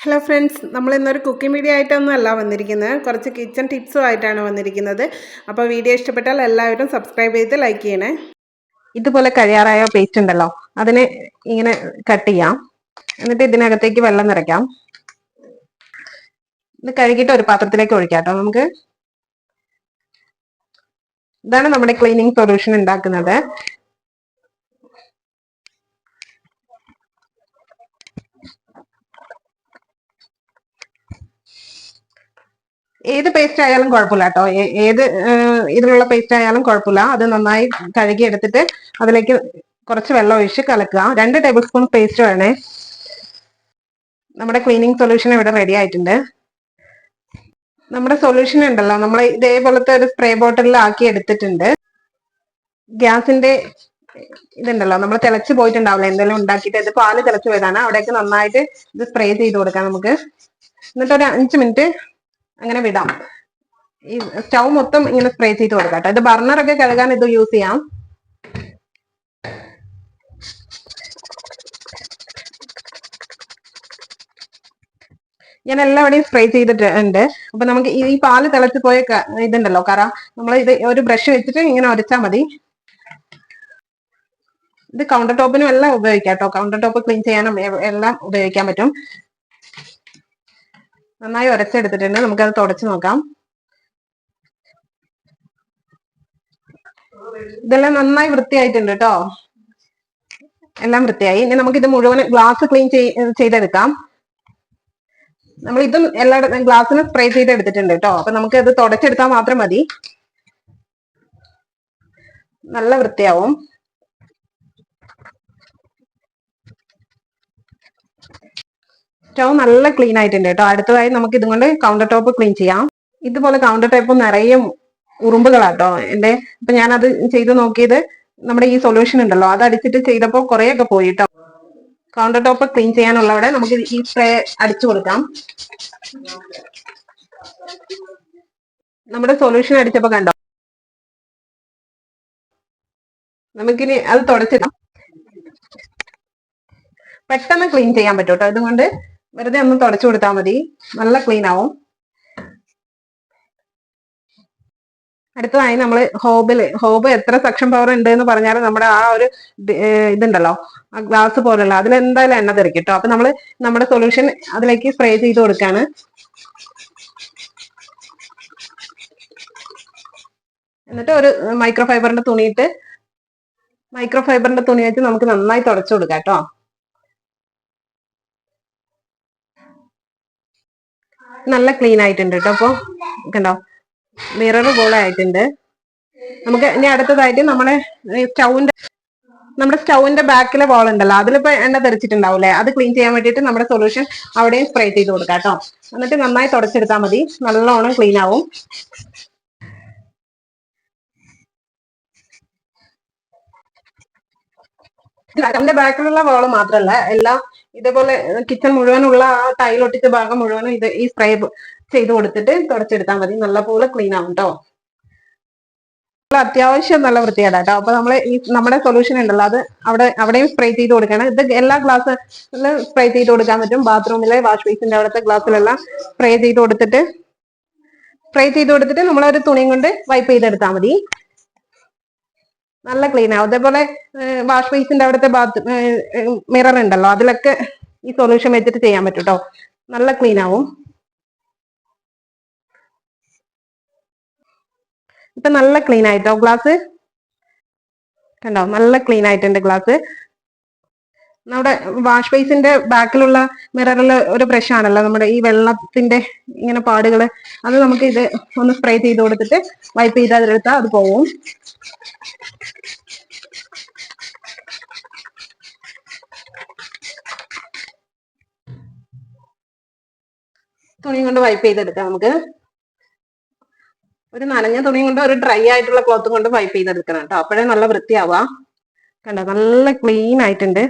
Hello friends, നമ്മൾ ഇന്നൊരു cooking video ആയിട്ടൊന്നും അല്ല വന്നിരിക്കുന്നത്, കുറച്ച് കിച്ചൺ ടിപ്സും ആയിട്ടാണ് വന്നിരിക്കുന്നത്. അപ്പോൾ വീഡിയോ ഇഷ്ടപ്പെട്ടാൽ എല്ലാവരും സബ്സ്ക്രൈബ് ചെയ്ത് ലൈക്ക് ചെയ്യണേ. ഇതുപോലെ കഴിയാറായ പേസ്റ്റ് ഉണ്ടല്ലോ, അതിനെ ഇങ്ങനെ കട്ട് ചെയ്യാം. എന്നിട്ട് ഇതിനകത്തേക്ക് വെള്ളം നിറയ്ക്കാം. ഇത് കഴുകിയിട്ട് ഒരു പാത്രത്തിലേക്ക് ഒഴിക്കാം കേട്ടോ. നമുക്ക് ഇതാണ് നമ്മുടെ ക്ലീനിങ് സൊല്യൂഷൻ ഉണ്ടാക്കുന്നത്. ഏത് പേസ്റ്റ് ആയാലും കുഴപ്പമില്ല കേട്ടോ. ഏത് ഇതിലുള്ള പേസ്റ്റ് ആയാലും കുഴപ്പമില്ല. അത് നന്നായി കഴുകി എടുത്തിട്ട് അതിലേക്ക് കുറച്ച് വെള്ളം ഒഴിച്ച് കലക്കുക. 2 ടേബിൾ സ്പൂൺ പേസ്റ്റ് വേണേ. നമ്മുടെ ക്ലീനിങ് സൊല്യൂഷൻ ഇവിടെ റെഡി ആയിട്ടുണ്ട്. നമ്മുടെ സൊല്യൂഷൻ ഉണ്ടല്ലോ, നമ്മൾ ഇതേപോലത്തെ ഒരു സ്പ്രേ ബോട്ടിലിൽ ആക്കി എടുത്തിട്ടുണ്ട്. ഗ്യാസിന്റെ ഇതുണ്ടല്ലോ, നമ്മൾ തിളച്ച് പോയിട്ടുണ്ടാവില്ല എന്തെങ്കിലും ഉണ്ടാക്കിയിട്ട്, ഇത് പാല് തിളച്ച് പോയതാണ്. അവിടേക്ക് നന്നായിട്ട് ഇത് സ്പ്രേ ചെയ്ത് കൊടുക്കാം നമുക്ക്. എന്നിട്ട് ഒരു 5 മിനിറ്റ് അങ്ങനെ വിടാം. ഈ സ്റ്റൗ മൊത്തം ഇങ്ങനെ സ്പ്രേ ചെയ്ത് കൊടുക്കാം കേട്ടോ. ഇത് ബർണറൊക്കെ കഴുകാൻ ഇത് യൂസ് ചെയ്യാം. ഞാൻ എല്ലാവിടെയും സ്പ്രേ ചെയ്തിട്ടുണ്ട്. അപ്പൊ നമുക്ക് ഈ പാല് തിളച്ച് പോയ ഇതുണ്ടല്ലോ കറ, നമ്മൾ ഇത് ഒരു ബ്രഷ് വെച്ചിട്ട് ഇങ്ങനെ ഉരച്ചാൽ മതി. ഇത് കൗണ്ടർ ടോപ്പിനും എല്ലാം ഉപയോഗിക്കാം കേട്ടോ. കൗണ്ടർ ടോപ്പ് ക്ലീൻ ചെയ്യാനും എല്ലാം ഉപയോഗിക്കാൻ പറ്റും. നന്നായി ഉരച്ചെടുത്തിട്ടുണ്ട്. നമുക്കത് തുടച്ചു നോക്കാം. ഇതെല്ലാം നന്നായി വൃത്തിയായിട്ടുണ്ട് കേട്ടോ. എല്ലാം വൃത്തിയായി. ഇനി നമുക്ക് ഇത് മുഴുവൻ ഗ്ലാസ് ക്ലീൻ ചെയ്തെടുക്കാം. നമ്മൾ ഇതും എല്ലായിടത്തും ഗ്ലാസ്സിന് സ്പ്രേ ചെയ്തെടുത്തിട്ടുണ്ട് കേട്ടോ. അപ്പൊ നമുക്ക് ഇത് തുടച്ചെടുത്താൽ മാത്രം മതി. നല്ല വൃത്തിയാവും. സ്റ്റൗ നല്ല ക്ലീൻ ആയിട്ടുണ്ട് കേട്ടോ. അടുത്തതായി നമുക്ക് ഇതും കൊണ്ട് കൗണ്ടർ ടോപ്പ് ക്ലീൻ ചെയ്യാം. ഇതുപോലെ കൗണ്ടർ ടോപ്പ് നിറയെ ഉറുമ്പുകളാട്ടോ എന്റെ. അപ്പൊ ഞാനത് ചെയ്ത് നോക്കിയത് നമ്മുടെ ഈ സൊല്യൂഷൻ ഉണ്ടല്ലോ, അത് അടിച്ചിട്ട് ചെയ്തപ്പോൾ കുറെയൊക്കെ പോയി കേട്ടോ. കൗണ്ടർ ടോപ്പ് ക്ലീൻ ചെയ്യാനുള്ളവിടെ നമുക്ക് ഈ സ്പ്രേ അടിച്ചു കൊടുക്കാം. നമ്മുടെ സൊല്യൂഷൻ അടിച്ചപ്പോ കണ്ടോ, നമുക്കിനി അത് തുടച്ചിടാം. പെട്ടെന്ന് ക്ലീൻ ചെയ്യാൻ പറ്റും കേട്ടോ. ഇതുകൊണ്ട് വെറുതെ ഒന്ന് തുടച്ചു കൊടുത്താൽ മതി, നല്ല ക്ലീൻ ആവും. അടുത്തതായി നമ്മൾ ഹോബ് എത്ര സക്ഷൻ പവർ ഉണ്ട് എന്ന് പറഞ്ഞാൽ നമ്മുടെ ആ ഒരു ഇതുണ്ടല്ലോ, ആ ഗ്ലാസ് പോലുള്ള അതിലെന്തായാലും എണ്ണ തെറിക്കും കേട്ടോ. അപ്പൊ നമ്മൾ നമ്മുടെ സൊല്യൂഷൻ അതിലേക്ക് സ്പ്രേ ചെയ്ത് കൊടുക്കാണ്. എന്നിട്ട് ഒരു മൈക്രോ ഫൈബറിന്റെ തുണി വെച്ച് നമുക്ക് നന്നായി തുടച്ചു കൊടുക്കാം കേട്ടോ. നല്ല ക്ലീൻ ആയിട്ടുണ്ട് കേട്ടോ. അപ്പൊ കണ്ടോ, മിറർ പോലെ ആയിട്ടുണ്ട്. നമുക്ക് ഇനി അടുത്തതായിട്ട് നമ്മുടെ സ്റ്റൗവിന്റെ ബാക്കിലെ വാൾ ഉണ്ടല്ലോ, അതിലിപ്പോ എണ്ണ തെറിച്ചിട്ടുണ്ടാവൂലേ, അത് ക്ലീൻ ചെയ്യാൻ വേണ്ടിയിട്ട് നമ്മുടെ സൊല്യൂഷൻ അവിടെയും സ്പ്രേ ചെയ്ത് കൊടുക്കാം കേട്ടോ. എന്നിട്ട് നന്നായി തുടച്ചെടുത്താൽ മതി, നല്ലോണം ക്ലീൻ ആവും. അതിന്റെ ബാക്കിലുള്ള വാള് മാത്രല്ല, എല്ലാം ഇതേപോലെ കിച്ചൺ മുഴുവനുള്ള ആ ടൈലൊട്ടിച്ച ഭാഗം മുഴുവനും ഈ സ്പ്രേ ചെയ്ത് കൊടുത്തിട്ട് തുടച്ചെടുത്താൽ മതി, നല്ലപോലെ ക്ലീൻ ആവും കേട്ടോ. അത്യാവശ്യം നല്ല വൃത്തിയാണ് കേട്ടോ. അപ്പൊ നമ്മുടെ സൊല്യൂഷൻ ഉണ്ടല്ലോ, അത് അവിടെയും സ്പ്രേ ചെയ്ത് കൊടുക്കണം. ഇത് എല്ലാ ഗ്ലാസ്സിലും സ്പ്രേ ചെയ്ത് കൊടുക്കാൻ പറ്റും. ബാത്റൂമിലെ വാഷ് ബേസിന്റെ അവിടുത്തെ ഗ്ലാസ്സിലെല്ലാം സ്പ്രേ ചെയ്ത് കൊടുത്തിട്ട് നമ്മളൊരു തുണിയും കൊണ്ട് വൈപ്പ് ചെയ്തെടുത്താൽ മതി, നല്ല ക്ലീൻ ആവും. അതേപോലെ വാഷ് ബേസിന്റെ അവിടുത്തെ മിറർ ഉണ്ടല്ലോ, അതിലൊക്കെ ഈ സൊല്യൂഷൻ വെച്ചിട്ട് ചെയ്യാൻ പറ്റും കേട്ടോ. നല്ല ക്ലീൻ ആവും. ഇപ്പൊ നല്ല ക്ലീൻ ആയിട്ടോ ഗ്ലാസ്, കണ്ടോ, നല്ല ക്ലീൻ ആയിട്ടുണ്ട് ഗ്ലാസ്. നമ്മുടെ വാഷ് ബേസിന്റെ ബാക്കിലുള്ള മിററിൽ ഒരു ബ്രഷ് ആണല്ലോ നമ്മുടെ ഈ വെള്ളത്തിന്റെ ഇങ്ങനെ പാടുകള്, അത് നമുക്ക് ഇത് ഒന്ന് സ്പ്രേ ചെയ്ത് കൊടുത്തിട്ട് വൈപ്പ് ചെയ്തെടുത്താൽ അത് പോവും. തുണി കൊണ്ട് വൈപ്പ് ചെയ്തെടുക്കാം നമുക്ക്. ഒരു നനഞ്ഞ തുണി കൊണ്ട്, ഒരു ഡ്രൈ ആയിട്ടുള്ള ക്ലോത്തും കൊണ്ട് വൈപ്പ് ചെയ്തെടുക്കണം കേട്ടോ. അപ്പോഴേ നല്ല വൃത്തിയാവാ. കണ്ടോ, നല്ല ക്ലീൻ ആയിട്ടുണ്ട്.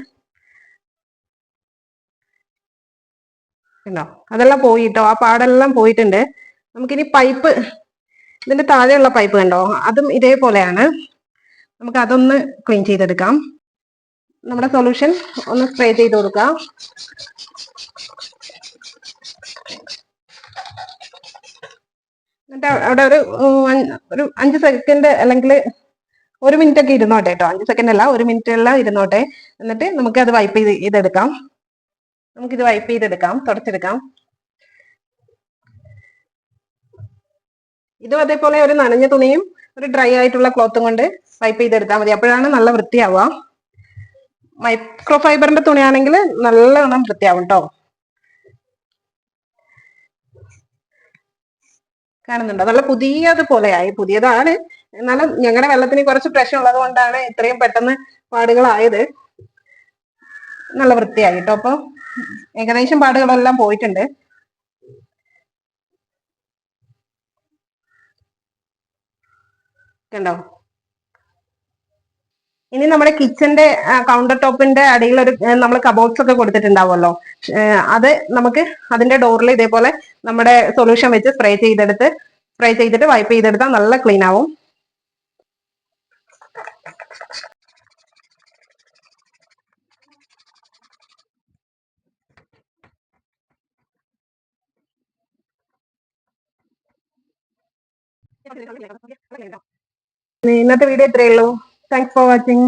കണ്ടോ, അതെല്ലാം പോയി കേട്ടോ, ആ പാടെല്ലാം പോയിട്ടുണ്ട്. നമുക്കിനി പൈപ്പ്, ഇതിന്റെ താഴെയുള്ള പൈപ്പ് കണ്ടോ, അതും ഇതേപോലെയാണ്. നമുക്ക് അതൊന്ന് ക്ലീൻ ചെയ്തെടുക്കാം. നമ്മുടെ സൊല്യൂഷൻ ഒന്ന് സ്പ്രേ ചെയ്ത് കൊടുക്കാം. എന്നിട്ട് അവിടെ ഒരു 5 സെക്കൻഡ് അല്ലെങ്കിൽ 1 മിനിറ്റ് ഒക്കെ ഇരുന്നോട്ടെ കേട്ടോ. 5 സെക്കൻഡ് അല്ല, 1 മിനിറ്റ് എല്ലാം ഇരുന്നോട്ടെ. എന്നിട്ട് നമുക്ക് അത് വൈപ്പ് ചെയ്തെടുക്കാം. നമുക്കിത് വൈപ്പ് ചെയ്തെടുക്കാം, തുടച്ചെടുക്കാം. ഇതും അതേപോലെ ഒരു നനഞ്ഞ തുണിയും ഒരു ഡ്രൈ ആയിട്ടുള്ള ക്ലോത്തും കൊണ്ട് വൈപ്പ് ചെയ്തെടുത്താൽ മതി. അപ്പോഴാണ് നല്ല വൃത്തിയാവുക. മൈക്രോ ഫൈബറിന്റെ തുണിയാണെങ്കിൽ നല്ലവണ്ണം വൃത്തിയാവും കേട്ടോ. കാണുന്നുണ്ടോ? നല്ല പുതിയതുപോലെയായി. പുതിയതാണ്, എന്നാലും ഞങ്ങളുടെ വെള്ളത്തിന് കുറച്ച് പ്രശ്നം ഉള്ളത് കൊണ്ടാണ് ഇത്രയും പെട്ടെന്ന് പാടുകളായത്. നല്ല വൃത്തിയായി കേട്ടോ. അപ്പൊ ഏകദേശം പാടുകളെല്ലാം പോയിട്ടുണ്ട്. കണ്ടോ? ഇനി നമ്മുടെ കിച്ചന്റെ കൗണ്ടർ ടോപ്പിന്റെ അടിയിൽ നമ്മൾ കബോർഡ്സ് ഒക്കെ കൊടുത്തിട്ടുണ്ടാവുമല്ലോ, അത് നമുക്ക് അതിന്റെ ഡോറിൽ ഇതേപോലെ നമ്മുടെ സൊല്യൂഷൻ വെച്ച് സ്പ്രേ ചെയ്തിട്ട് വൈപ്പ് ചെയ്തെടുത്താൽ നല്ല ക്ലീൻ ആവും. ഇന്നത്തെ വീഡിയോ ഇത്രയേ ഉള്ളൂ. Thanks for watching.